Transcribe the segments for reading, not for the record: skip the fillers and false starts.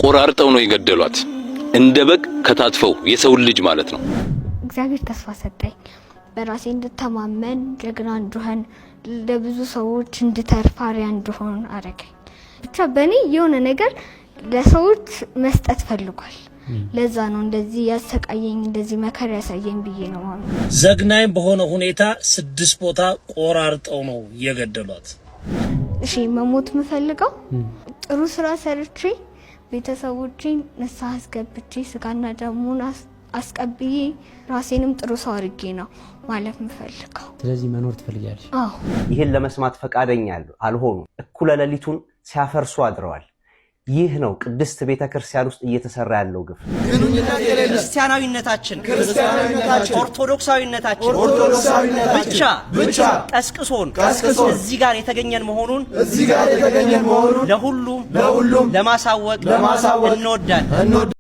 ቆራርጠው ነው የገደሏት። እንደ በግ ከታትፈው የሰው ልጅ ማለት ነው። እግዚአብሔር ተስፋ ሰጠኝ። በራሴ እንድተማመን ጀግና እንድሆን ለብዙ ሰዎች እንድተርፍ አርአያ እንድሆን አረገኝ። ብቻ በእኔ የሆነ ነገር ለሰዎች መስጠት ፈልጓል። ለዛ ነው እንደዚህ ያሰቃየኝ እንደዚህ መከራ ያሳየኝ ብዬ ነው ማለት። ዘግናኝ በሆነ ሁኔታ 6 ቦታ ቆራርጠው ነው የገደሏት። እሺ መሞት ምፈልገው ጥሩ ስራ ሰርቼ ቤተሰቦቼን ንስሐ አስገብቼ ስጋና ደሙን አስቀብዬ ራሴንም ጥሩ ሰው አድርጌ ነው ማለት ምፈልገው። ስለዚህ መኖር ትፈልጊያለሽ? አዎ። ይሄን ለመስማት ፈቃደኛ አልሆኑ። እኩለ ሌሊቱን ሲያፈርሱ አድረዋል። ይህ ነው ቅድስት ቤተክርስቲያን ውስጥ እየተሰራ ያለው ግፍ። ክርስቲያናዊነታችን ኦርቶዶክሳዊነታችን ብቻ ቀስቅሶን እዚህ ጋር የተገኘን መሆኑን ለሁሉም ለማሳወቅ እንወዳለን።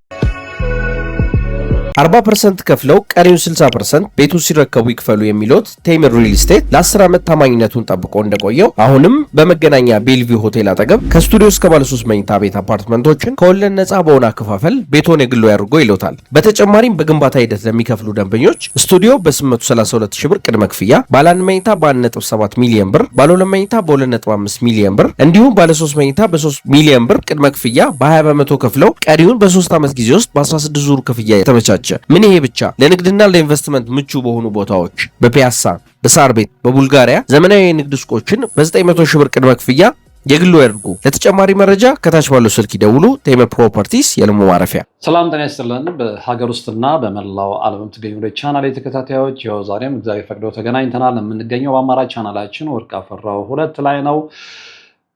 40% ከፍለው ቀሪውን 60% ቤቱን ሲረከቡ ይክፈሉ የሚሉት ቴምር ሪል ስቴት ለ10 ዓመት ታማኝነቱን ጠብቆ እንደቆየው አሁንም በመገናኛ ቤልቪው ሆቴል አጠገብ ከስቱዲዮ እስከ ባለ 3 መኝታ ቤት አፓርትመንቶችን ከወለድ ነፃ በሆነ አከፋፈል ቤቶን የግሎ ያድርጎ ይሎታል። በተጨማሪም በግንባታ ሂደት ለሚከፍሉ ደንበኞች ስቱዲዮ በ832,000 ብር ቅድመ ክፍያ፣ ባለ 1 መኝታ በ1.7 ሚሊዮን ብር፣ ባለ 2 መኝታ በ2.5 ሚሊዮን ብር እንዲሁም ባለ 3 መኝታ በ3 ሚሊዮን ብር ቅድመ ክፍያ በ20 በመቶ ከፍለው ቀሪውን በ3 ዓመት ጊዜ ውስጥ በ16 ዙር ክፍያ የተመቻቸ። ምን ይሄ ብቻ! ለንግድና ለኢንቨስትመንት ምቹ በሆኑ ቦታዎች በፒያሳ፣ በሳር ቤት፣ በቡልጋሪያ ዘመናዊ የንግድ ሱቆችን በ900,000 ብር ቅድመ ክፍያ የግሉ ያድርጉ። ለተጨማሪ መረጃ ከታች ባለው ስልክ ይደውሉ። ቴምር ፕሮፐርቲስ የልሙ ማረፊያ። ሰላም ጤና ይስጥልን። በሀገር ውስጥና በመላው ዓለም የምትገኙ ቻናል ተከታታዮች ይኸው ዛሬም እግዚአብሔር ፈቅዶ ተገናኝተናል። የምንገኘው በአማራጭ ቻናላችን ወርቅ አፈራው 2 ላይ ነው።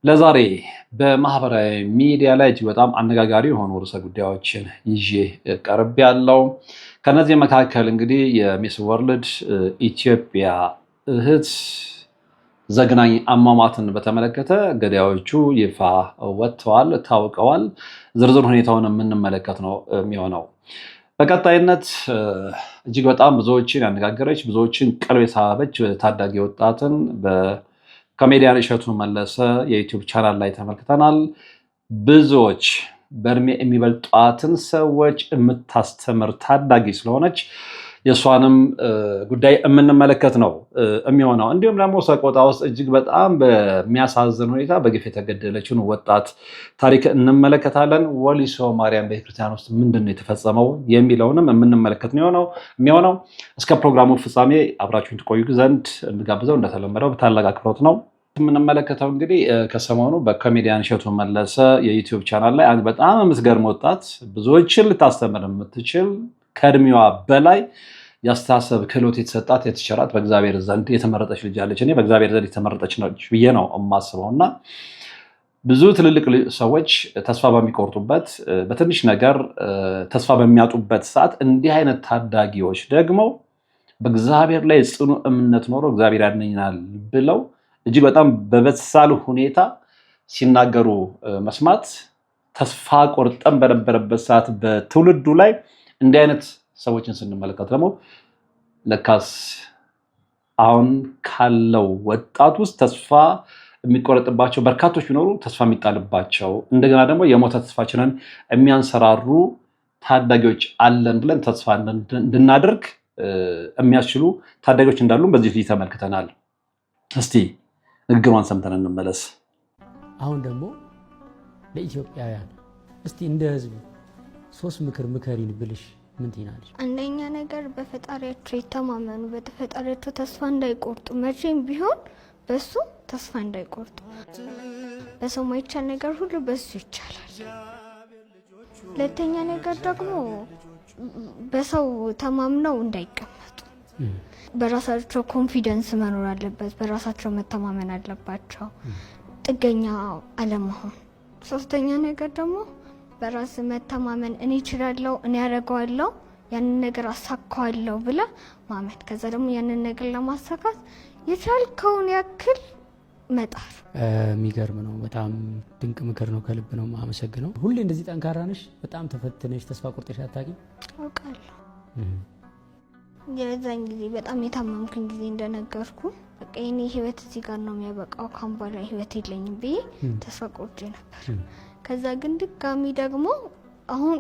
ለዛሬ በማህበራዊ ሚዲያ ላይ እጅግ በጣም አነጋጋሪ የሆኑ ርዕሰ ጉዳዮችን ይዤ ቀርብ ያለው ከነዚህ መካከል እንግዲህ የሚስ ወርልድ ኢትዮጵያ እህት ዘግናኝ አሟሟትን በተመለከተ ገዳዮቹ ይፋ ወጥተዋል፣ ታውቀዋል። ዝርዝር ሁኔታውን የምንመለከት ነው የሚሆነው። በቀጣይነት እጅግ በጣም ብዙዎችን ያነጋገረች ብዙዎችን ቀልብ የሳበች ታዳጊ ወጣትን ኮሜዲያን እሸቱ መለሰ የዩቲዩብ ቻናል ላይ ተመልክተናል። ብዙዎች በእድሜ የሚበልጧትን ሰዎች የምታስተምር ታዳጊ ስለሆነች የእሷንም ጉዳይ የምንመለከት ነው የሚሆነው። እንዲሁም ደግሞ ሰቆጣ ውስጥ እጅግ በጣም በሚያሳዝን ሁኔታ በግፍ የተገደለችውን ወጣት ታሪክ እንመለከታለን። ወሊሶ ማርያም ቤተክርስቲያን ውስጥ ምንድነው የተፈጸመው የሚለውንም የምንመለከት ነው የሚሆነው። እስከ ፕሮግራሙ ፍጻሜ አብራችሁን ትቆዩ ዘንድ እንጋብዘው እንደተለመደው በታላቅ አክብሮት ነው። የምንመለከተው እንግዲህ ከሰሞኑ በኮሜዲያን እሸቱ መለሰ የዩቲዩብ ቻናል ላይ አንድ በጣም የምትገርም ወጣት ብዙዎችን ልታስተምር የምትችል ከእድሜዋ በላይ ያስተሳሰብ ክህሎት የተሰጣት የተቸራት በእግዚአብሔር ዘንድ የተመረጠች ልጅ አለች። እኔ በእግዚአብሔር ዘንድ የተመረጠች ነች ብዬ ነው የማስበው እና ብዙ ትልልቅ ሰዎች ተስፋ በሚቆርጡበት በትንሽ ነገር ተስፋ በሚያጡበት ሰዓት እንዲህ አይነት ታዳጊዎች ደግሞ በእግዚአብሔር ላይ ጽኑ እምነት ኖሮ እግዚአብሔር ያድነኛል ብለው እጅግ በጣም በበሳል ሁኔታ ሲናገሩ መስማት ተስፋ ቆርጠን በነበረበት ሰዓት በትውልዱ ላይ እንዲህ አይነት ሰዎችን ስንመለከት ደግሞ ለካስ አሁን ካለው ወጣት ውስጥ ተስፋ የሚቆረጥባቸው በርካቶች ቢኖሩ ተስፋ የሚጣልባቸው እንደገና ደግሞ የሞተ ተስፋችንን የሚያንሰራሩ ታዳጊዎች አለን ብለን ተስፋ እንድናደርግ የሚያስችሉ ታዳጊዎች እንዳሉ በዚህ ፊት ተመልክተናል። እስቲ ንግግሯን ሰምተን እንመለስ። አሁን ደግሞ ለኢትዮጵያውያን እስቲ እንደ ህዝብ 3 ምክር ምከሪን ብልሽ ምን ትይናለሽ? አንደኛ ነገር በፈጣሪያቸው የተማመኑ በፈጣሪያቸው ተስፋ እንዳይቆርጡ መቼም ቢሆን በሱ ተስፋ እንዳይቆርጡ። በሰው ማይቻል ነገር ሁሉ በሱ ይቻላል። ሁለተኛ ነገር ደግሞ በሰው ተማምነው እንዳይቀመጡ በራሳቸው ኮንፊደንስ መኖር አለበት። በራሳቸው መተማመን አለባቸው። ጥገኛ አለመሆን። ሶስተኛ ነገር ደግሞ በራስ መተማመን እኔ እችላለሁ፣ እኔ ያደርገዋለሁ፣ ያንን ነገር አሳካዋለሁ ብለ ማመን። ከዛ ደግሞ ያንን ነገር ለማሳካት የቻልከውን ያክል መጣር። የሚገርም ነው። በጣም ድንቅ ምክር ነው። ከልብ ነው የማመሰግነው። ሁሌ እንደዚህ ጠንካራ ነሽ። በጣም ተፈትነሽ ተስፋ ቆርጠሽ አታውቂም? አውቃለሁ። የዛን ጊዜ በጣም የታመምኩኝ ጊዜ እንደነገርኩ በቃ የኔ ህይወት እዚህ ጋር ነው የሚያበቃው፣ ካም በኋላ ህይወት የለኝም ብዬ ተስፋ ቆርጬ ነበር። ከዛ ግን ድጋሚ ደግሞ አሁን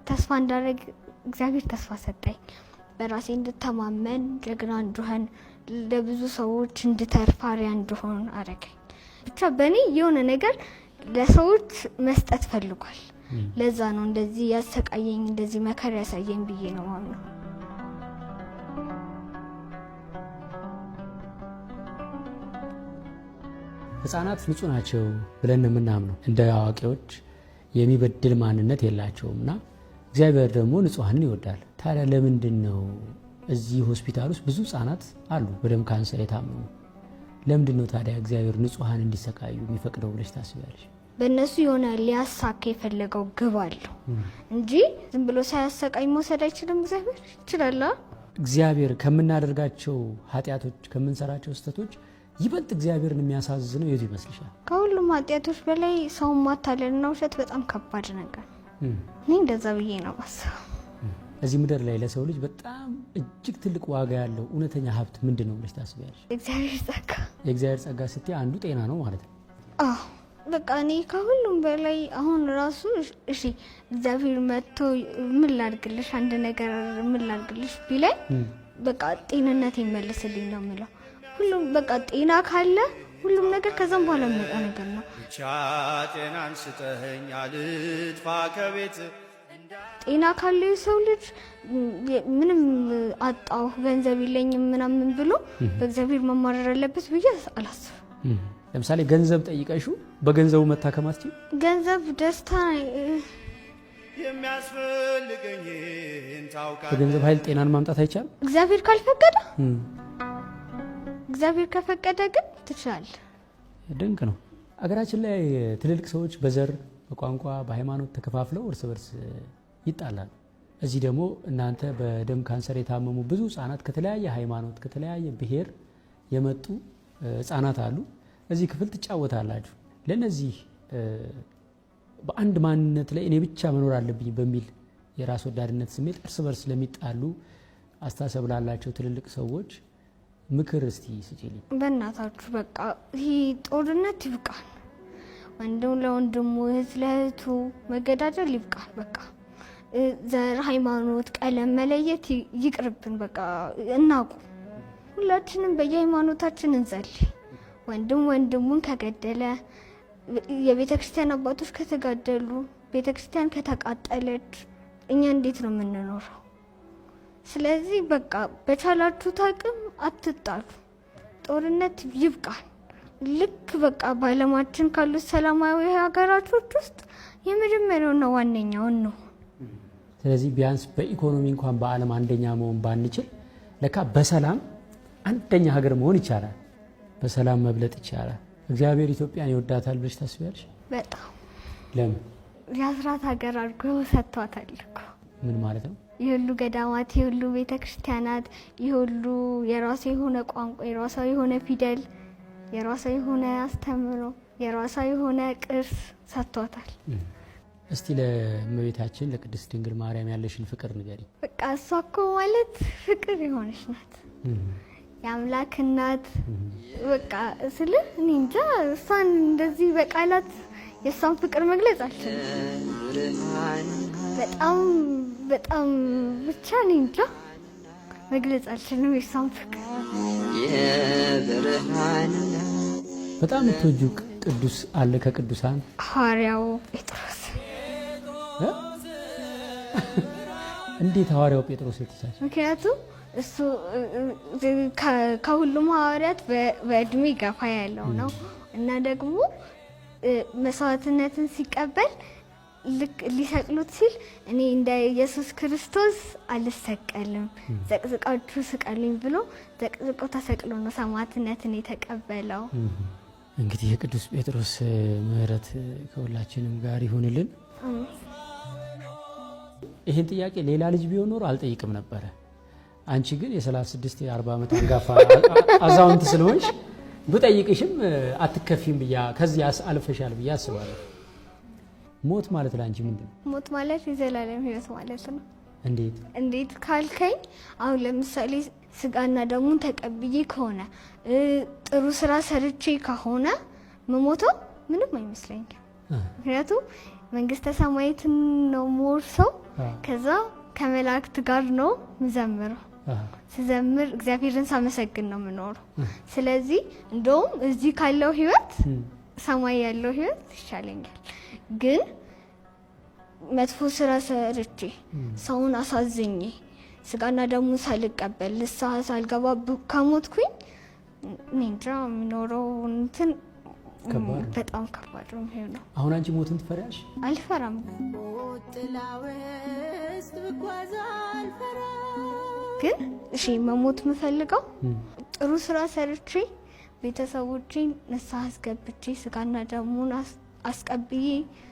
ተስፋ እንዳደረግ እግዚአብሔር ተስፋ ሰጠኝ። በራሴ እንድተማመን ጀግና እንድሆን ለብዙ ሰዎች እንድተርፍ አርአያ እንድሆን አረገኝ። ብቻ በእኔ የሆነ ነገር ለሰዎች መስጠት ፈልጓል። ለዛ ነው እንደዚህ ያሰቃየኝ እንደዚህ መከራ ያሳየኝ ብዬ ነው ማለት ነው። ህፃናት ንጹህ ናቸው ብለን የምናምነው እንደ አዋቂዎች የሚበድል ማንነት የላቸውምና እግዚአብሔር ደግሞ ንጹሃንን ይወዳል። ታዲያ ለምንድን ነው እዚህ ሆስፒታል ውስጥ ብዙ ህፃናት አሉ በደም ካንሰር የታመሙ? ለምንድን ነው ታዲያ እግዚአብሔር ንጹሃን እንዲሰቃዩ የሚፈቅደው ብለሽ ታስቢያለሽ? በእነሱ የሆነ ሊያሳካ የፈለገው ግብ አለው እንጂ ዝም ብሎ ሳያሰቃይ መውሰድ አይችልም። እግዚአብሔር ይችላል። እግዚአብሔር ከምናደርጋቸው ኃጢአቶች ከምንሰራቸው ስህተቶች ይበልጥ እግዚአብሔርን የሚያሳዝነው የቱ ይመስልሻል? ከሁሉም ኃጢአቶች በላይ ሰውን ማታለልና ውሸት በጣም ከባድ ነገር። እኔ እንደዛ ብዬ ነው ማሰብ። እዚህ ምድር ላይ ለሰው ልጅ በጣም እጅግ ትልቅ ዋጋ ያለው እውነተኛ ሀብት ምንድን ነው ብለሽ ታስቢያለሽ? እግዚአብሔር ጸጋ። የእግዚአብሔር ጸጋ ስትይ አንዱ ጤና ነው ማለት ነው። አዎ በቃ እኔ ከሁሉም በላይ አሁን ራሱ እሺ እግዚአብሔር መጥቶ ምን ላድርግልሽ አንድ ነገር ምን ላድርግልሽ ቢለኝ በቃ ጤንነት ይመልስልኝ ነው የምለው። ሁሉም በቃ ጤና ካለ ሁሉም ነገር ከዛም በኋላ የሚመጣ ነገር ነው። ብቻ ጤናን ስጠኝ አልጥፋ ከቤት። ጤና ካለው የሰው ልጅ ምንም አጣው ገንዘብ የለኝም ምናምን ብሎ በእግዚአብሔር መማረር አለበት ብዬ አላስብም። ለምሳሌ ገንዘብ ጠይቀሹ በገንዘቡ መታከም አትችይ? ገንዘብ ደስታ የሚያስፈልገኝን ታውቃለህ። በገንዘብ ኃይል ጤናን ማምጣት አይቻልም። እግዚአብሔር ካልፈቀደ እግዚአብሔር ከፈቀደ ግን ትችላለህ። ድንቅ ነው። አገራችን ላይ ትልልቅ ሰዎች በዘር በቋንቋ በሃይማኖት ተከፋፍለው እርስ በርስ ይጣላሉ። እዚህ ደግሞ እናንተ በደም ካንሰር የታመሙ ብዙ ህፃናት ከተለያየ ሃይማኖት ከተለያየ ብሔር የመጡ ህፃናት አሉ። እዚህ ክፍል ትጫወታላችሁ። ለነዚህ በአንድ ማንነት ላይ እኔ ብቻ መኖር አለብኝ በሚል የራስ ወዳድነት ስሜት እርስ በርስ ለሚጣሉ አስተሳሰብ ላላቸው ትልልቅ ሰዎች ምክር እስቲ ስጪልኝ። በእናታችሁ በቃ ይሄ ጦርነት ይብቃል። ወንድም ለወንድሙ እህት ለእህቱ መገዳደል ይብቃል። በቃ ዘር፣ ሃይማኖት፣ ቀለም መለየት ይቅርብን። በቃ እናቁ። ሁላችንም በየሃይማኖታችን እንጸልይ። ወንድም ወንድሙን ከገደለ የቤተ ክርስቲያን አባቶች ከተጋደሉ ቤተ ክርስቲያን ከተቃጠለች እኛ እንዴት ነው የምንኖረው? ስለዚህ በቃ በቻላችሁት አቅም አትጣሉ። ጦርነት ይብቃል። ልክ በቃ በዓለማችን ካሉት ሰላማዊ ሀገራቶች ውስጥ የመጀመሪያውና ዋነኛውን ነው። ስለዚህ ቢያንስ በኢኮኖሚ እንኳን በዓለም አንደኛ መሆን ባንችል ለካ በሰላም አንደኛ ሀገር መሆን ይቻላል። በሰላም መብለጥ ይቻላል። እግዚአብሔር ኢትዮጵያን ይወዳታል ብለሽ ታስቢያለሽ? በጣም ለምን? የአስራት ሀገር አድርጎ ሰጥቷታል እኮ። ምን ማለት ነው? የሁሉ ገዳማት፣ የሁሉ ቤተክርስቲያናት፣ የሁሉ የራሷ የሆነ ቋንቋ፣ የራሷ የሆነ ፊደል፣ የራሷ የሆነ አስተምሮ፣ የራሷ የሆነ ቅርስ ሰጥቷታል። እስቲ ለእመቤታችን ለቅድስት ድንግል ማርያም ያለሽን ፍቅር ንገሪ። በቃ እሷ እኮ ማለት ፍቅር የሆነች ናት። የአምላክ እናት በቃ ስለ እኔ እንጃ እሷን እንደዚህ በቃላት የእሷን ፍቅር መግለጽ አልችልም። በጣም በጣም ብቻ እኔ እንጃ መግለጽ አልችልም የእሷን ፍቅር። በጣም የምትወጂው ቅዱስ አለ ከቅዱሳን? ሐዋርያው ጴጥሮስ። እንዴት ሐዋርያው ጴጥሮስ የተቻለ? ምክንያቱም እሱ ከሁሉም ሐዋርያት በእድሜ ገፋ ያለው ነው እና ደግሞ መስዋዕትነትን ሲቀበል ልክ ሊሰቅሉት ሲል እኔ እንደ ኢየሱስ ክርስቶስ አልሰቀልም ዘቅዝቃችሁ ስቀሉኝ ብሎ ዘቅዝቆ ተሰቅሎ ነው ሰማዕትነትን የተቀበለው። እንግዲህ የቅዱስ ጴጥሮስ ምሕረት ከሁላችንም ጋር ይሁንልን። ይህን ጥያቄ ሌላ ልጅ ቢሆን ኖሮ አልጠይቅም ነበረ። አንቺ ግን የ36 የ40 ዓመት አንጋፋ አዛውንት ስለሆንሽ ብጠይቅሽም አትከፊም ብያ ከዚህ አልፈሻል ብያ አስባለሁ። ሞት ማለት ለአንቺ ምንድን ነው? ሞት ማለት የዘላለም ሕይወት ማለት ነው። እንዴት ካልከኝ አሁን ለምሳሌ ስጋና ደሙን ተቀብዬ ከሆነ ጥሩ ስራ ሰርቼ ከሆነ መሞተው ምንም አይመስለኝም። ምክንያቱም መንግስተ ሰማያትን ነው የምወርሰው። ከዛ ከመላእክት ጋር ነው ምዘምረው። ስዘምር እግዚአብሔርን ሳመሰግን ነው የምኖረው። ስለዚህ እንደውም እዚህ ካለው ህይወት ሰማይ ያለው ህይወት ይሻለኛል። ግን መጥፎ ስራ ሰርቼ ሰውን አሳዝኜ ስጋና ደሙ ሳልቀበል ንስሐ ሳልገባ ከሞትኩኝ እኔ እንጃ የምኖረው እንትን በጣም ከባድ ነው የሚሆነው። አሁን አንቺ ሞትን ትፈሪያለሽ? አልፈራም። ግን እሺ መሞት የምፈልገው ጥሩ ስራ ሰርቼ ቤተሰቦቼን ንስሐ አስገብቼ ስጋና ደሙን አስቀብዬ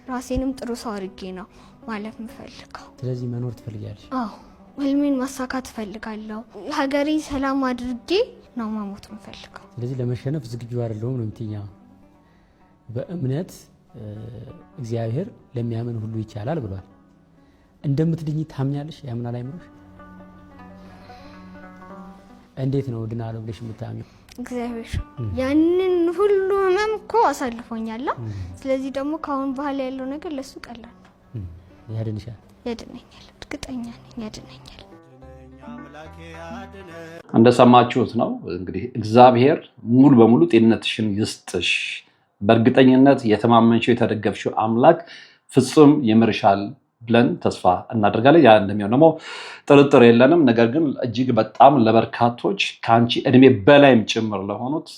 ራሴንም ጥሩ ሰው አድርጌ ነው ማለት የምፈልገው። ስለዚህ መኖር ትፈልጊያለሽ? አዎ፣ ህልሜን ማሳካት እፈልጋለሁ። ሀገሬ ሰላም አድርጌ ነው መሞት የምፈልገው። ስለዚህ ለመሸነፍ ዝግጁ አይደለሁም ነው የምትይኝ? በእምነት እግዚአብሔር ለሚያምን ሁሉ ይቻላል ብሏል። እንደምትድኝ ታምኛለሽ? ያምናል አይምሮሽ? እንዴት ነው ድናለሁ ብለሽ የምታምኚው? እግዚአብሔር ያንን ሁሉ ህመም እኮ አሳልፎኛል። ስለዚህ ደግሞ ካሁን በኋላ ያለው ነገር ለሱ ቀላል ነው። ያድንሻል? ያድነኛል፣ እርግጠኛ ነኝ ያድነኛል። እንደሰማችሁት ነው እንግዲህ እግዚአብሔር ሙሉ በሙሉ ጤንነትሽን ይስጥሽ። በእርግጠኝነት የተማመንሽው የተደገፍሽው አምላክ ፍጹም ይምርሻል ብለን ተስፋ እናደርጋለን። ያ እንደሚሆን ደግሞ ጥርጥር የለንም። ነገር ግን እጅግ በጣም ለበርካቶች ከአንቺ እድሜ በላይም ጭምር ለሆኑት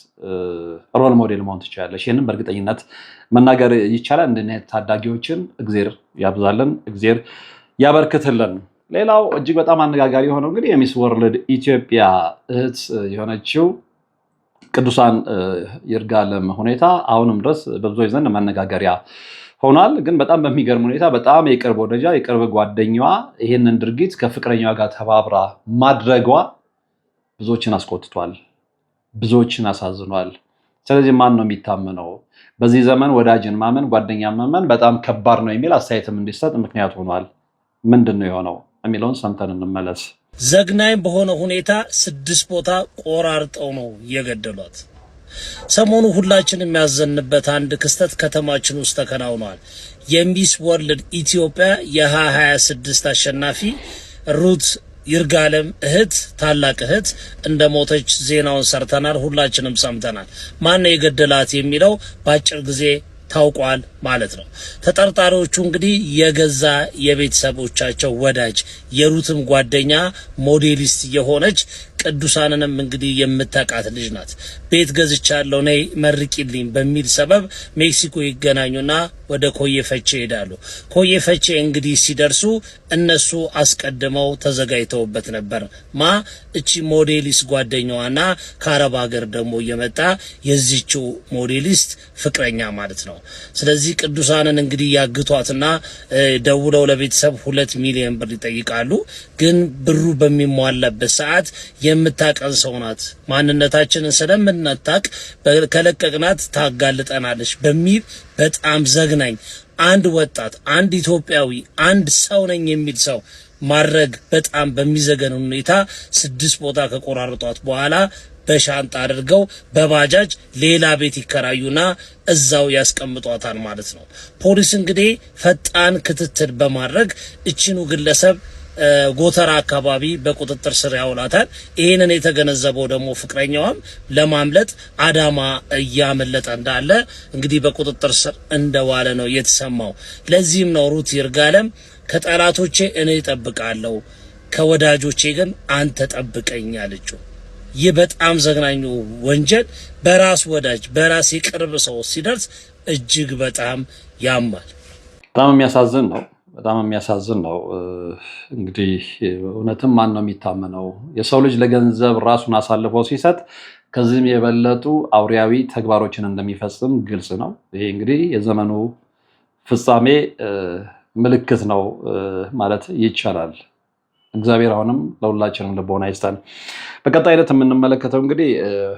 ሮል ሞዴል መሆን ትችላለሽ። ይህንም በእርግጠኝነት መናገር ይቻላል። እንደዚህ ታዳጊዎችን እግዜር ያብዛልን፣ እግዜር ያበርክትልን። ሌላው እጅግ በጣም አነጋጋሪ የሆነው እንግዲህ የሚስ ወርልድ ኢትዮጵያ እህት የሆነችው ቅዱሳን ይርጋለም ሁኔታ አሁንም ድረስ በብዙዎች ዘንድ መነጋገሪያ ሆኗል። ግን በጣም በሚገርም ሁኔታ በጣም የቅርብ ወዳጇ የቅርብ ጓደኛዋ ይህንን ድርጊት ከፍቅረኛዋ ጋር ተባብራ ማድረጓ ብዙዎችን አስቆጥቷል፣ ብዙዎችን አሳዝኗል። ስለዚህ ማን ነው የሚታመነው? በዚህ ዘመን ወዳጅን ማመን ጓደኛ ማመን በጣም ከባድ ነው የሚል አስተያየትም እንዲሰጥ ምክንያት ሆኗል። ምንድን ነው የሆነው የሚለውን ሰምተን እንመለስ። ዘግናኝ በሆነ ሁኔታ 6 ቦታ ቆራርጠው ነው የገደሏት። ሰሞኑ ሁላችንም የሚያዘንበት አንድ ክስተት ከተማችን ውስጥ ተከናውኗል። የሚስ ወርልድ ኢትዮጵያ የ2026 አሸናፊ ሩት ይርጋለም እህት ታላቅ እህት እንደሞተች ዜናውን ሰርተናል፣ ሁላችንም ሰምተናል። ማን ነው የገደላት የሚለው በአጭር ጊዜ ታውቋል ማለት ነው። ተጠርጣሪዎቹ እንግዲህ የገዛ የቤተሰቦቻቸው ወዳጅ የሩትም ጓደኛ ሞዴሊስት የሆነች ቅዱሳንንም እንግዲህ የምታውቃት ልጅ ናት። ቤት ገዝቻለሁ ነይ መርቂልኝ በሚል ሰበብ ሜክሲኮ ይገናኙና ወደ ኮዬ ፈቼ ይሄዳሉ። ኮዬ ፈቼ እንግዲህ ሲደርሱ እነሱ አስቀድመው ተዘጋጅተውበት ነበር። እቺ ሞዴሊስት ጓደኛዋና ከአረብ ሀገር ደግሞ እየመጣ የዚችው ሞዴሊስት ፍቅረኛ ማለት ነው። ስለዚህ ቅዱሳንን እንግዲህ ያግቷትና ደውለው ለቤተሰብ 2 ሚሊዮን ብር ይጠይቃሉ። ግን ብሩ በሚሟላበት ሰዓት የምታቀን ሰው ናት፣ ማንነታችንን ስለምናታቅ ከለቀቅናት ታጋልጠናለች በሚል በጣም ዘግናኝ አንድ ወጣት አንድ ኢትዮጵያዊ አንድ ሰው ነኝ የሚል ሰው ማድረግ በጣም በሚዘገን ሁኔታ 6 ቦታ ከቆራርጧት በኋላ በሻንጣ አድርገው በባጃጅ ሌላ ቤት ይከራዩና እዛው ያስቀምጧታል ማለት ነው። ፖሊስ እንግዲህ ፈጣን ክትትል በማድረግ እቺኑ ግለሰብ ጎተራ አካባቢ በቁጥጥር ስር ያውላታል። ይሄንን የተገነዘበው ደግሞ ፍቅረኛዋም ለማምለጥ አዳማ እያመለጠ እንዳለ እንግዲህ በቁጥጥር ስር እንደዋለ ነው የተሰማው። ለዚህም ነው ሩት ይርጋለም ከጠላቶቼ እኔ እጠብቃለሁ፣ ከወዳጆቼ ግን አንተ ጠብቀኝ አለችው። ይህ በጣም ዘግናኙ ወንጀል በራስ ወዳጅ በራስ የቅርብ ሰው ሲደርስ እጅግ በጣም ያማል። በጣም የሚያሳዝን ነው። በጣም የሚያሳዝን ነው። እንግዲህ እውነትም ማን ነው የሚታመነው? የሰው ልጅ ለገንዘብ ራሱን አሳልፎ ሲሰጥ ከዚህም የበለጡ አውሪያዊ ተግባሮችን እንደሚፈጽም ግልጽ ነው። ይሄ እንግዲህ የዘመኑ ፍጻሜ ምልክት ነው ማለት ይቻላል። እግዚአብሔር አሁንም ለሁላችንም ልቦና ይስጠን። በቀጣይነት የምንመለከተው እንግዲህ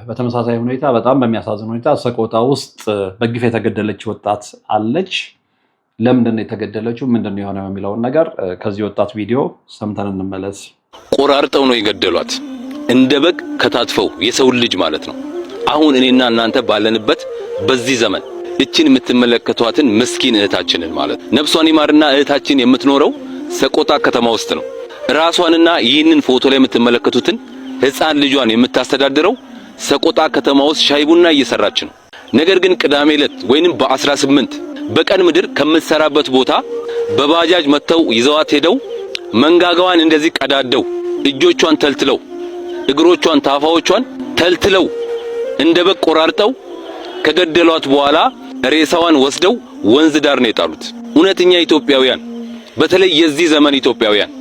በተመሳሳይ ሁኔታ በጣም በሚያሳዝን ሁኔታ ሰቆጣ ውስጥ በግፍ የተገደለች ወጣት አለች። ለምንድን የተገደለችው ምንድን የሆነው የሚለውን ነገር ከዚህ ወጣት ቪዲዮ ሰምተን እንመለስ። ቆራርጠው ነው የገደሏት፣ እንደ በግ ከታትፈው የሰው ልጅ ማለት ነው። አሁን እኔና እናንተ ባለንበት በዚህ ዘመን እቺን የምትመለከቷትን ምስኪን እህታችንን ማለት ነፍሷን ይማርና እህታችን የምትኖረው ሰቆጣ ከተማ ውስጥ ነው። ራሷንና ይህንን ፎቶ ላይ የምትመለከቱትን ሕፃን ልጇን የምታስተዳድረው ሰቆጣ ከተማ ውስጥ ሻይ ቡና እየሰራች ነው። ነገር ግን ቅዳሜ ዕለት ወይንም በ18 በቀን ምድር ከምትሰራበት ቦታ በባጃጅ መተው ይዘዋት ሄደው መንጋጋዋን እንደዚህ ቀዳደው እጆቿን ተልትለው እግሮቿን ታፋዎቿን ተልትለው እንደ በግ ቆራርጠው ከገደሏት በኋላ ሬሳዋን ወስደው ወንዝ ዳር ነው የጣሉት። እውነተኛ ኢትዮጵያውያን በተለይ የዚህ ዘመን ኢትዮጵያውያን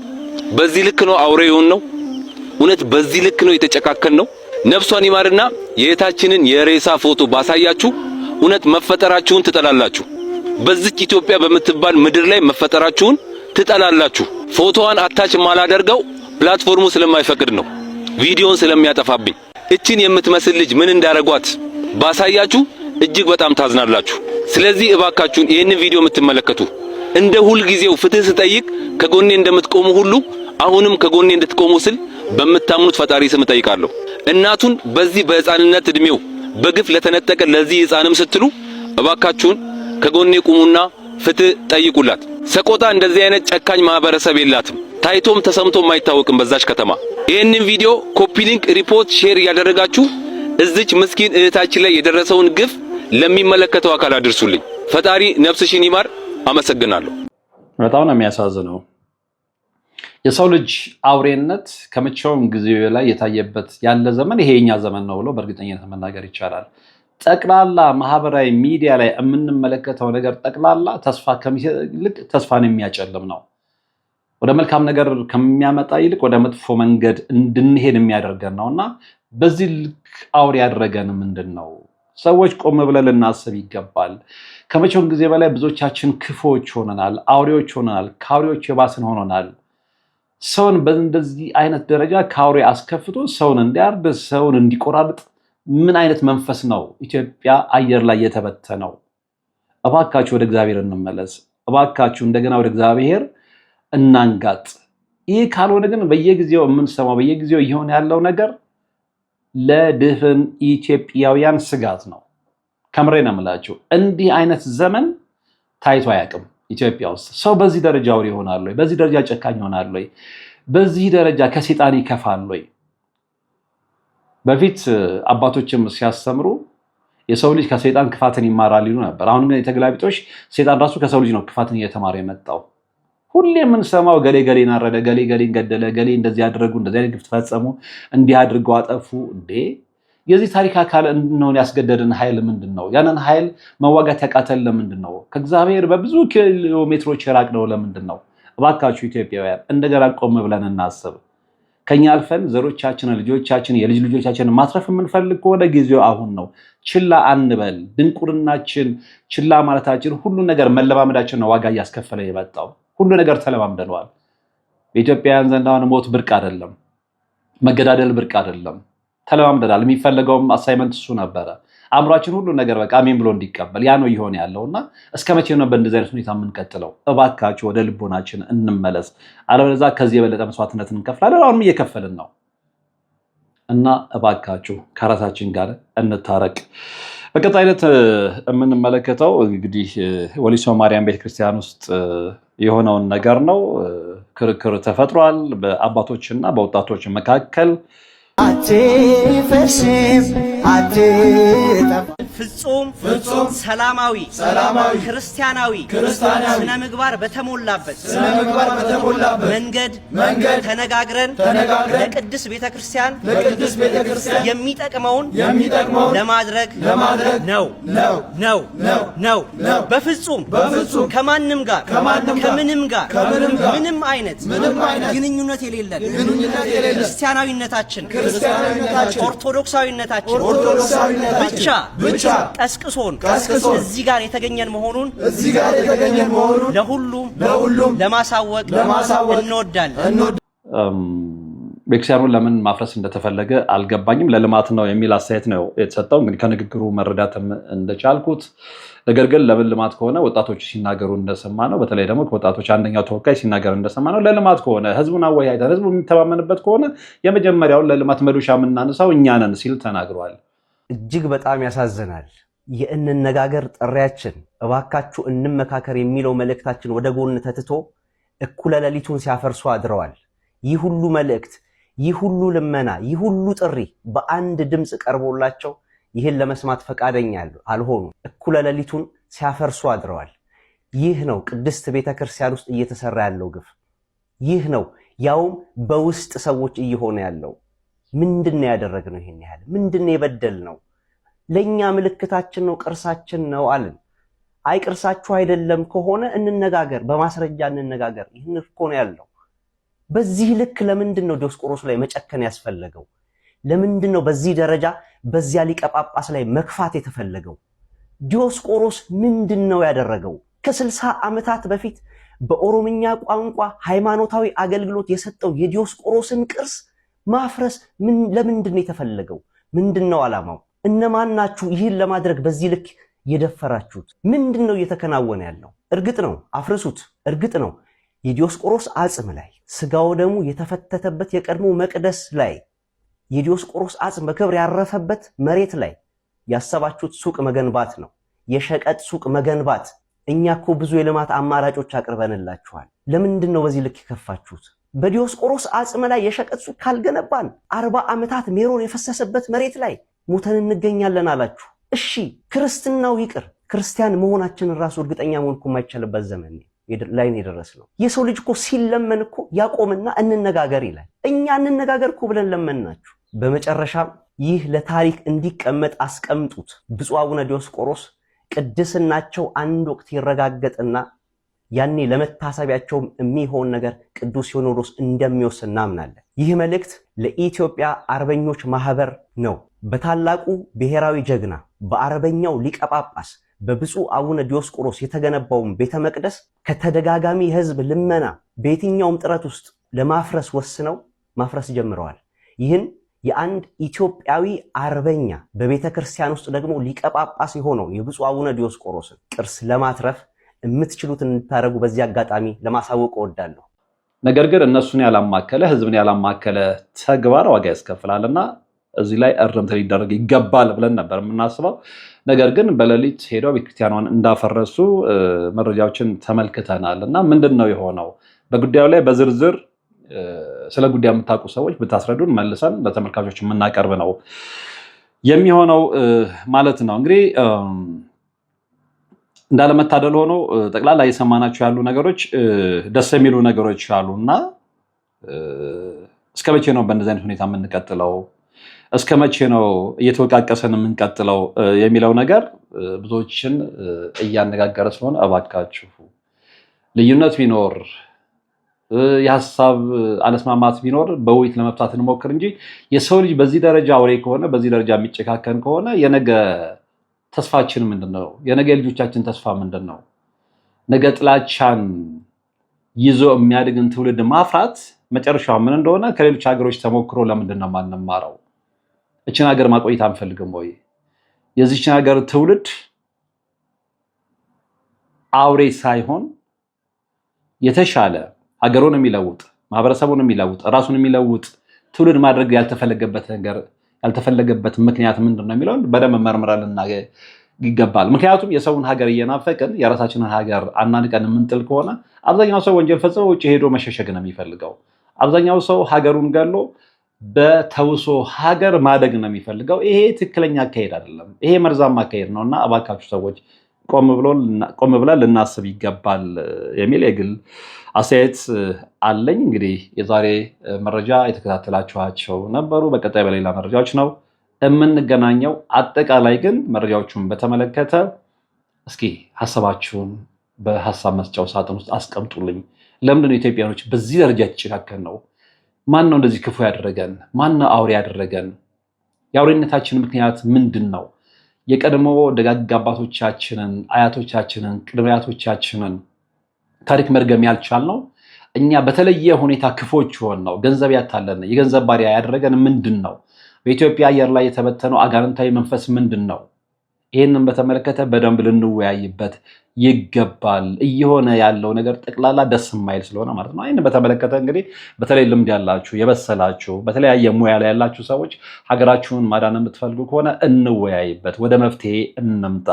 በዚህ ልክ ነው አውሬ የሆን ነው። እውነት በዚህ ልክ ነው የተጨካከል ነው። ነፍሷን ይማርና የእህታችንን የሬሳ ፎቶ ባሳያችሁ እውነት መፈጠራችሁን ትጠላላችሁ። በዚች ኢትዮጵያ በምትባል ምድር ላይ መፈጠራችሁን ትጠላላችሁ። ፎቶዋን አታች ማላደርገው ፕላትፎርሙ ስለማይፈቅድ ነው፣ ቪዲዮን ስለሚያጠፋብኝ። እቺን የምትመስል ልጅ ምን እንዳረጓት ባሳያችሁ እጅግ በጣም ታዝናላችሁ። ስለዚህ እባካችሁን ይህንን ቪዲዮ የምትመለከቱ እንደ ሁል ጊዜው ፍትህ ስጠይቅ ከጎኔ እንደምትቆሙ ሁሉ አሁንም ከጎኔ እንድትቆሙ ስል በምታምኑት ፈጣሪ ስም ጠይቃለሁ። እናቱን በዚህ በሕፃንነት እድሜው በግፍ ለተነጠቀ ለዚህ ሕፃንም ስትሉ እባካችሁን ከጎኔ ቁሙና ፍትህ ጠይቁላት። ሰቆጣ እንደዚህ አይነት ጨካኝ ማህበረሰብ የላትም። ታይቶም ተሰምቶም አይታወቅም በዛች ከተማ። ይህንን ቪዲዮ ኮፒ ሊንክ፣ ሪፖርት፣ ሼር እያደረጋችሁ እዚች ምስኪን እህታችን ላይ የደረሰውን ግፍ ለሚመለከተው አካል አድርሱልኝ። ፈጣሪ ነፍስሽን ይማር። አመሰግናለሁ። በጣም ነው የሚያሳዝነው። የሰው ልጅ አውሬነት ከመቼውም ጊዜ ላይ የታየበት ያለ ዘመን ይሄ የኛ ዘመን ነው ብሎ በእርግጠኝነት መናገር ይቻላል። ጠቅላላ ማህበራዊ ሚዲያ ላይ የምንመለከተው ነገር ጠቅላላ ተስፋ ከሚሰጥ ይልቅ ተስፋን የሚያጨልም ነው። ወደ መልካም ነገር ከሚያመጣ ይልቅ ወደ መጥፎ መንገድ እንድንሄድ የሚያደርገን ነውና በዚህ ልክ አውሬ ያደረገን ምንድነው? ሰዎች ቆም ብለን ልናስብ ይገባል። ከመቼውም ጊዜ በላይ ብዙዎቻችን ክፉዎች ሆነናል፣ አውሬዎች ሆነናል፣ ከአውሬዎች የባስን ሆነናል። ሰውን በእንደዚህ አይነት ደረጃ ከአውሬ አስከፍቶ ሰውን እንዲያርድ ሰውን እንዲቆራርጥ ምን አይነት መንፈስ ነው ኢትዮጵያ አየር ላይ የተበተነው? እባካችሁ ወደ እግዚአብሔር እንመለስ። እባካችሁ እንደገና ወደ እግዚአብሔር እናንጋጥ። ይህ ካልሆነ ግን በየጊዜው የምንሰማው በየጊዜው እየሆነ ያለው ነገር ለድፍን ኢትዮጵያውያን ስጋት ነው። ከምሬ ነው የምላችሁ። እንዲህ አይነት ዘመን ታይቶ አያውቅም ኢትዮጵያ ውስጥ። ሰው በዚህ ደረጃ አውሬ ይሆናል ወይ? በዚህ ደረጃ ጨካኝ ይሆናል ወይ? በዚህ ደረጃ ከሴጣን ይከፋል ወይ? በፊት አባቶችም ሲያስተምሩ የሰው ልጅ ከሰይጣን ክፋትን ይማራል ይሉ ነበር። አሁን ግን የተገላቢጦሽ ሰይጣን ራሱ ከሰው ልጅ ነው ክፋትን እየተማረ የመጣው። ሁሌ የምንሰማው ገሌ ገሌን አረደ፣ ገሌ ገሌን ገደለ፣ ገሌ እንደዚህ ያደረጉ፣ እንደዚህ አይነት ግፍ ፈጸሙ፣ እንዲህ አድርገው አጠፉ። እንዴ የዚህ ታሪክ አካል እንድንሆን ያስገደደን ኃይል ምንድን ነው? ያንን ኃይል መዋጋት ያቃተን ለምንድን ነው? ከእግዚአብሔር በብዙ ኪሎ ሜትሮች የራቅነው ለምንድን ነው? እባካችሁ ኢትዮጵያውያን እንደገና ቆም ብለን እናስብ። ከኛ አልፈን ዘሮቻችንን፣ ልጆቻችንን፣ የልጅ ልጆቻችንን ማትረፍ የምንፈልግ ከሆነ ጊዜው አሁን ነው። ችላ አንበል። ድንቁርናችን፣ ችላ ማለታችን፣ ሁሉ ነገር መለማመዳችን ነው ዋጋ እያስከፈለ የመጣው። ሁሉ ነገር ተለማምደነዋል። በኢትዮጵያውያን ዘንድ አሁን ሞት ብርቅ አይደለም፣ መገዳደል ብርቅ አይደለም። ተለማምደናል። የሚፈለገውም አሳይመንት እሱ ነበረ። አእምሯችን ሁሉ ነገር በቃ አሜን ብሎ እንዲቀበል ያ ነው እየሆነ ያለውና እስከ መቼ ነው በእንደዚህ አይነት ሁኔታ የምንቀጥለው? እባካችሁ ወደ ልቦናችን እንመለስ። አለበለዚያ ከዚህ የበለጠ መስዋዕትነት እንከፍላለን። አሁንም እየከፈልን ነው እና እባካችሁ ከራሳችን ጋር እንታረቅ። በቀጣይነት የምንመለከተው እንግዲህ ወሊሶ ማርያም ቤተክርስቲያን ውስጥ የሆነውን ነገር ነው። ክርክር ተፈጥሯል በአባቶችና በወጣቶች መካከል። ፍጹም ሰላማዊ ክርስቲያናዊ ስነ ምግባር በተሞላበት መንገድ ተነጋግረን ለቅድስት ቤተክርስቲያን የሚጠቅመውን ለማድረግ ነው። በፍጹም ከማንም ጋር ከምንም ጋር ምንም አይነት ግንኙነት የሌለን ክርስቲያናዊነታችን ኦርቶዶክሳዊነታችን ብቻ ቀስቅሶን እዚህ ጋር የተገኘን መሆኑን ለሁሉም ለማሳወቅ እንወዳለን። ቤተክርስቲያኑን ለምን ማፍረስ እንደተፈለገ አልገባኝም። ለልማት ነው የሚል አስተያየት ነው የተሰጠው። እንግዲህ ከንግግሩ መረዳትም እንደቻልኩት ነገር ግን ለምን ልማት ከሆነ ወጣቶች ሲናገሩ እንደሰማ ነው። በተለይ ደግሞ ከወጣቶች አንደኛው ተወካይ ሲናገር እንደሰማ ነው። ለልማት ከሆነ ህዝቡን አወያይተን ህዝቡ የሚተማመንበት ከሆነ የመጀመሪያውን ለልማት መዶሻ የምናነሳው እኛ ነን ሲል ተናግሯል። እጅግ በጣም ያሳዝናል። የእንነጋገር ጥሪያችን እባካችሁ እንመካከር የሚለው መልእክታችን ወደ ጎን ተትቶ እኩለ ሌሊቱን ሲያፈርሱ አድረዋል። ይህ ሁሉ መልእክት፣ ይህ ሁሉ ልመና፣ ይህ ሁሉ ጥሪ በአንድ ድምፅ ቀርቦላቸው ይህን ለመስማት ፈቃደኛ አልሆኑ። እኩለ ሌሊቱን ሲያፈርሱ አድረዋል። ይህ ነው ቅድስት ቤተክርስቲያን ውስጥ እየተሰራ ያለው ግፍ። ይህ ነው ያውም በውስጥ ሰዎች እየሆነ ያለው። ምንድነው ያደረግነው? ይሄን ያህል ምንድነው የበደልነው? ለኛ ምልክታችን ነው፣ ቅርሳችን ነው አለን። አይ ቅርሳችሁ አይደለም ከሆነ እንነጋገር፣ በማስረጃ እንነጋገር። ይህን እኮ ነው ያለው። በዚህ ልክ ለምንድነው ዲዮስቆሮስ ላይ መጨከን ያስፈለገው? ለምንድነው በዚህ ደረጃ በዚያ ሊቀ ጳጳስ ላይ መክፋት የተፈለገው? ዲዮስቆሮስ ምንድነው ያደረገው? ከ60 ዓመታት በፊት በኦሮምኛ ቋንቋ ሃይማኖታዊ አገልግሎት የሰጠው የዲዮስቆሮስን ቅርስ ማፍረስ ለምንድነው የተፈለገው? ምንድነው ዓላማው? እነማን ናችሁ ይህን ለማድረግ በዚህ ልክ የደፈራችሁት? ምንድነው እየተከናወነ ያለው? እርግጥ ነው አፍርሱት። እርግጥ ነው የዲዮስቆሮስ አጽም ላይ ስጋው ደሙ የተፈተተበት የቀድሞ መቅደስ ላይ የዲዮስቆሮስ አጽም በክብር ያረፈበት መሬት ላይ ያሰባችሁት ሱቅ መገንባት ነው፣ የሸቀጥ ሱቅ መገንባት። እኛ እኮ ብዙ የልማት አማራጮች አቅርበንላችኋል። ለምንድን ነው በዚህ ልክ የከፋችሁት? በዲዮስቆሮስ አጽም ላይ የሸቀጥ ሱቅ ካልገነባን 40 ዓመታት ሜሮን የፈሰሰበት መሬት ላይ ሞተን እንገኛለን አላችሁ። እሺ ክርስትናው ይቅር፣ ክርስቲያን መሆናችንን ራሱ እርግጠኛ መሆን እኮ የማይቻልበት ዘመን ላይ ነው የደረስነው። የሰው ልጅ እኮ ሲለመን እኮ ያቆምና እንነጋገር ይላል። እኛ እንነጋገር እኮ ብለን ለመንናችሁ። በመጨረሻም ይህ ለታሪክ እንዲቀመጥ አስቀምጡት። ብፁዕ አቡነ ዲዮስቆሮስ ቅድስናቸው አንድ ወቅት ይረጋገጥና ያኔ ለመታሰቢያቸው የሚሆን ነገር ቅዱስ ሲኖዶስ እንደሚወስን እናምናለን። ይህ መልእክት ለኢትዮጵያ አርበኞች ማህበር ነው። በታላቁ ብሔራዊ ጀግና በአርበኛው ሊቀ ጳጳስ በብፁዕ አቡነ ዲዮስቆሮስ የተገነባውን ቤተ መቅደስ ከተደጋጋሚ ህዝብ ልመና በየትኛውም ጥረት ውስጥ ለማፍረስ ወስነው ማፍረስ ጀምረዋል። ይህን የአንድ ኢትዮጵያዊ አርበኛ በቤተ ክርስቲያን ውስጥ ደግሞ ሊቀ ጳጳስ የሆነው የብፁዕ አቡነ ዲዮስቆሮስን ቅርስ ለማትረፍ የምትችሉትን እንድታደርጉ በዚህ አጋጣሚ ለማሳወቅ እወዳለሁ። ነገር ግን እነሱን ያላማከለ ህዝብን ያላማከለ ተግባር ዋጋ ያስከፍላልና እዚህ ላይ እርምት ሊደረግ ይገባል ብለን ነበር የምናስበው። ነገር ግን በሌሊት ሄደው ቤተክርስቲያኗን እንዳፈረሱ መረጃዎችን ተመልክተናል እና ምንድነው የሆነው? በጉዳዩ ላይ በዝርዝር ስለ ጉዳዩ የምታውቁ ሰዎች ብታስረዱን መልሰን ለተመልካቾች የምናቀርብ ነው የሚሆነው ማለት ነው። እንግዲህ እንዳለመታደል ሆኖ ጠቅላላ እየሰማናቸው ያሉ ነገሮች ደስ የሚሉ ነገሮች አሉና እስከ መቼ ነው በእንደዚህ አይነት ሁኔታ የምንቀጥለው? እስከ መቼ ነው እየተወቃቀሰን የምንቀጥለው የሚለው ነገር ብዙዎችን እያነጋገረ ስለሆነ እባካችሁ ልዩነት ቢኖር የሀሳብ አለስማማት ቢኖር በውይይት ለመፍታት እንሞክር እንጂ የሰው ልጅ በዚህ ደረጃ አውሬ ከሆነ በዚህ ደረጃ የሚጨካከን ከሆነ የነገ ተስፋችን ምንድነው? የነገ ልጆቻችን ተስፋ ምንድነው? ነገ ጥላቻን ይዞ የሚያድግን ትውልድ ማፍራት መጨረሻው ምን እንደሆነ ከሌሎች ሀገሮች ተሞክሮ ለምንድነው ማንማረው? እችን ሀገር ማቆየት አንፈልግም ወይ? የዚህችን ሀገር ትውልድ አውሬ ሳይሆን የተሻለ ሀገሩን የሚለውጥ ማህበረሰቡን የሚለውጥ ራሱን የሚለውጥ ትውልድ ማድረግ ያልተፈለገበት ምክንያት ምንድነው የሚለውን በደንብ መርምረን ልናገር ይገባል። ምክንያቱም የሰውን ሀገር እየናፈቅን የራሳችንን ሀገር አናንቀን የምንጥል ከሆነ አብዛኛው ሰው ወንጀል ፈጽሞ ውጭ ሄዶ መሸሸግ ነው የሚፈልገው። አብዛኛው ሰው ሀገሩን ገሎ በተውሶ ሀገር ማደግ ነው የሚፈልገው። ይሄ ትክክለኛ አካሄድ አይደለም። ይሄ መርዛማ አካሄድ ነውና እባካችሁ ሰዎች ቆም ብለን ልናስብ ይገባል የሚል የግል አስተያየት አለኝ። እንግዲህ የዛሬ መረጃ የተከታተላችኋቸው ነበሩ። በቀጣይ በሌላ መረጃዎች ነው የምንገናኘው። አጠቃላይ ግን መረጃዎቹን በተመለከተ እስኪ ሀሳባችሁን በሀሳብ መስጫው ሳጥን ውስጥ አስቀምጡልኝ። ለምንድን ነው ኢትዮጵያኖች በዚህ ደረጃ የተጨካከን ነው? ማን ነው እንደዚህ ክፉ ያደረገን? ማን ነው አውሬ ያደረገን? የአውሬነታችን ምክንያት ምንድን ነው? የቀድሞ ደጋግ አባቶቻችንን፣ አያቶቻችንን፣ ቅድመ አያቶቻችንን ታሪክ መርገም ያልቻልነው እኛ በተለየ ሁኔታ ክፎች ሆን ነው? ገንዘብ ያታለን የገንዘብ ባሪያ ያደረገን ምንድን ነው? በኢትዮጵያ አየር ላይ የተበተነው አጋንንታዊ መንፈስ ምንድን ነው? ይህንን በተመለከተ በደንብ ልንወያይበት ይገባል። እየሆነ ያለው ነገር ጠቅላላ ደስ የማይል ስለሆነ ማለት ነው። ይህንን በተመለከተ እንግዲህ በተለይ ልምድ ያላችሁ የበሰላችሁ በተለያየ ሙያ ላይ ያላችሁ ሰዎች ሀገራችሁን ማዳን የምትፈልጉ ከሆነ እንወያይበት፣ ወደ መፍትሄ እንምጣ።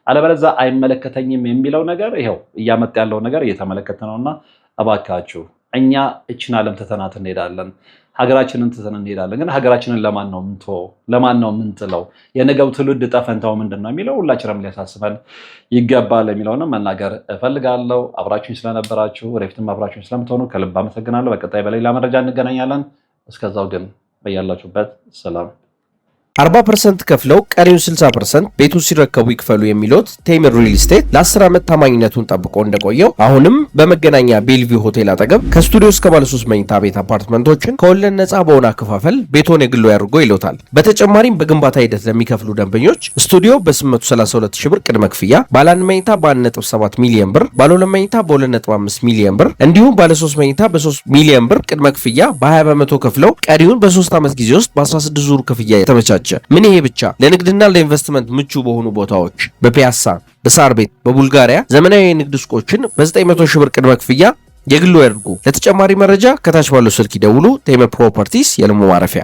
አለበለዚያ አይመለከተኝም የሚለው ነገር ይኸው እያመጣ ያለው ነገር እየተመለከተ ነውና እባካችሁ እኛ እችን ዓለም ትተናት እንሄዳለን፣ ሀገራችንን ትተን እንሄዳለን። ግን ሀገራችንን ለማን ነው ምንተው? ለማን ነው ምንጥለው? የነገው ትውልድ ጠፈንታው ምንድነው የሚለው ሁላችንም ሊያሳስበን ይገባል የሚለውንም መናገር እፈልጋለሁ። አብራችሁኝ ስለነበራችሁ ወደፊትም አብራችሁኝ ስለምትሆኑ ከልብ አመሰግናለሁ። በቀጣይ በሌላ መረጃ እንገናኛለን። እስከዛው ግን በያላችሁበት ሰላም 40% ከፍለው ቀሪውን 60% ቤቱን ሲረከቡ ይክፈሉ የሚሉት ቴምር ሪል ስቴት ለ10 ዓመት ታማኝነቱን ጠብቆ እንደቆየው አሁንም በመገናኛ ቤልቪው ሆቴል አጠገብ ከስቱዲዮ እስከ ባለ 3 መኝታ ቤት አፓርትመንቶችን ከወለድ ነፃ በሆነ አከፋፈል ቤቶን የግሎ ያድርጎ ይሎታል። በተጨማሪም በግንባታ ሂደት ለሚከፍሉ ደንበኞች ስቱዲዮ በ832 ሺህ ብር ቅድመ ክፍያ፣ ባለ 1 መኝታ በ1.7 ሚሊዮን ብር፣ ባለ 2 መኝታ በ2.5 ሚሊዮን ብር እንዲሁም ባለ 3 መኝታ በ3 ሚሊዮን ብር ቅድመ ክፍያ በ20 በመቶ ከፍለው ቀሪውን በ3 ዓመት ጊዜ ውስጥ በ16 ዙር ክፍያ የተመቻቸ። ምን ይሄ ብቻ! ለንግድና ለኢንቨስትመንት ምቹ በሆኑ ቦታዎች በፒያሳ፣ በሳር ቤት፣ በቡልጋሪያ ዘመናዊ የንግድ ሱቆችን በ900 ሺህ ብር ቅድመ ክፍያ የግሎ ያድርጉ። ለተጨማሪ መረጃ ከታች ባለው ስልክ ይደውሉ። ቴምር ፕሮፐርቲስ የልሙ ማረፊያ